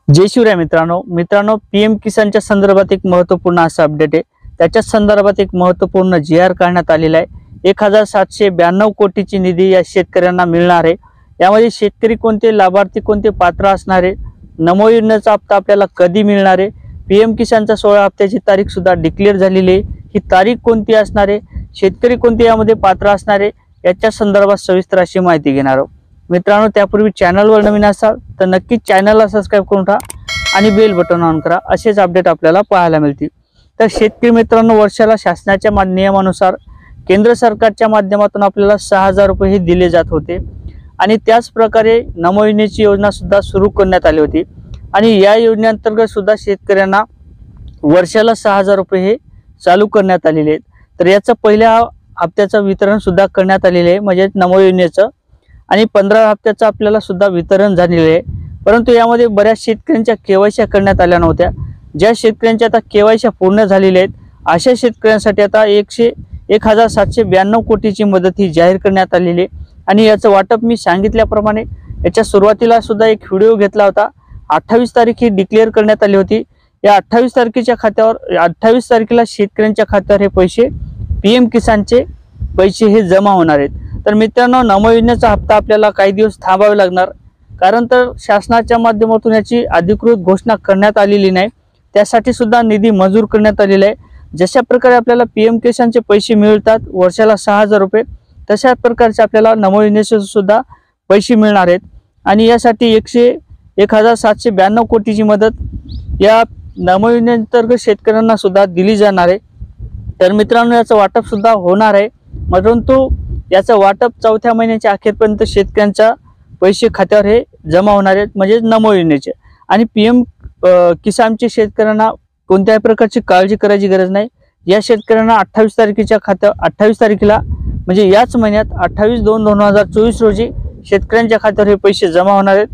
जय शिवराय मित्रांनो पीएम किसानच्या संदर्भात एक महत्त्वपूर्ण असा अपडेट आहे। त्याच्या संदर्भात एक महत्त्वपूर्ण जी.आर. काढण्यात आलेला आहे। 1792 कोटीची निधी या शेतकऱ्यांना मिळणार आहे। यामध्ये शेतकरी कोणते, लाभार्थी कोणते पात्र असणार आहे, नमो योजनेचा हप्ता आपल्याला कधी मिळणार आहे, पीएम किसानचा 16 हप्त्याची तारीख सुद्धा डिक्लेअर झालेली आहे। ही तारीख कोणती असणार आहे, शेतकरी कोणते यामध्ये पात्र असणार आहे, याच्या संदर्भात सविस्तर अशी माहिती घेणार आहोत। मित्रांनो, त्यापूर्वी चॅनलवर नवीन असाल तर नक्कीच चॅनलला सबस्क्राइब करून ठेवा आणि बेल बटन ऑन करा। असेच अपडेट आपल्याला पाहायला मिळतील। तर शेतकरी मित्रांनो, वर्षाला शासनाच्या नियमानुसार केंद्र सरकारच्या माध्यमातून आपल्याला 6000 रुपये हे दिले जात होते आणि त्याच प्रकारे नमो योजनेची योजना सुद्धा सुरू करण्यात आली होती आणि या योजनेअंतर्गत सुद्धा शेतकऱ्यांना वर्षाला 6000 रुपये हे चालू करण्यात आलेले आहेत। तर याचं पहिल्या हप्त्याचं वितरण सुद्धा करण्यात आलेले आहे, म्हणजे नमो योजनेचं, आणि 15 हप्त्याचं आपल्याला सुद्धा वितरण झालेले आहे। परंतु यामध्ये बऱ्याच शेतकऱ्यांच्या केवायसी करण्यात आल्या नव्हत्या। ज्या शेतकऱ्यांच्या आता केवायसी पूर्ण झालेल्या आहेत अशा शेतकऱ्यांसाठी आता 1792 कोटीची मदत ही जाहीर करण्यात आलेली आहे आणि याचं वाटप मी सांगितल्याप्रमाणे याच्या सुरुवातीला सुद्धा एक व्हिडिओ घेतला होता। 28 तारीख ही डिक्लेअर करण्यात आली होती। या 28 तारखेच्या खात्यावर 28 तारखेला शेतकऱ्यांच्या खात्यावर हे पैसे पीएम किसानचे पैसे हे जमा होणार आहेत। तर मित्रांनो, नमो योजनेचा हप्ता आपल्याला काही दिवस थांबावे लागणार, कारण तर शासनाच्या माध्यमातून याची अधिकृत घोषणा करण्यात आलेली नाही। त्यासाठी सुद्धा निधी मंजूर करण्यात आलेला आहे। जशा प्रकारे आपल्याला पीएम किसानचे पैसे मिळतात वर्षाला 6000 रुपये, तशा प्रकारचे आपल्याला नमो योजनेचे सुद्धा पैसे मिळणार आहेत आणि यासाठी 1792 कोटीची मदत या नमो योजनेअंतर्गत शेतकऱ्यांना सुद्धा दिली जाणार आहे। तर मित्रांनो, याचं वाटप सुद्धा होणार आहे, परंतु याचं वाटप 4थ्या महिन्याच्या अखेरपर्यंत शेतकऱ्यांच्या पैसे खात्यावर हे जमा होणार आहेत, म्हणजे नमो योजनेचे। आणि पीएम किसानचे शेतकऱ्यांना कोणत्याही प्रकारची काळजी करायची गरज नाही। या शेतकऱ्यांना 28 तारखेला म्हणजे याच महिन्यात 28/2/2024 रोजी शेतकऱ्यांच्या खात्यावर हे पैसे जमा होणार आहेत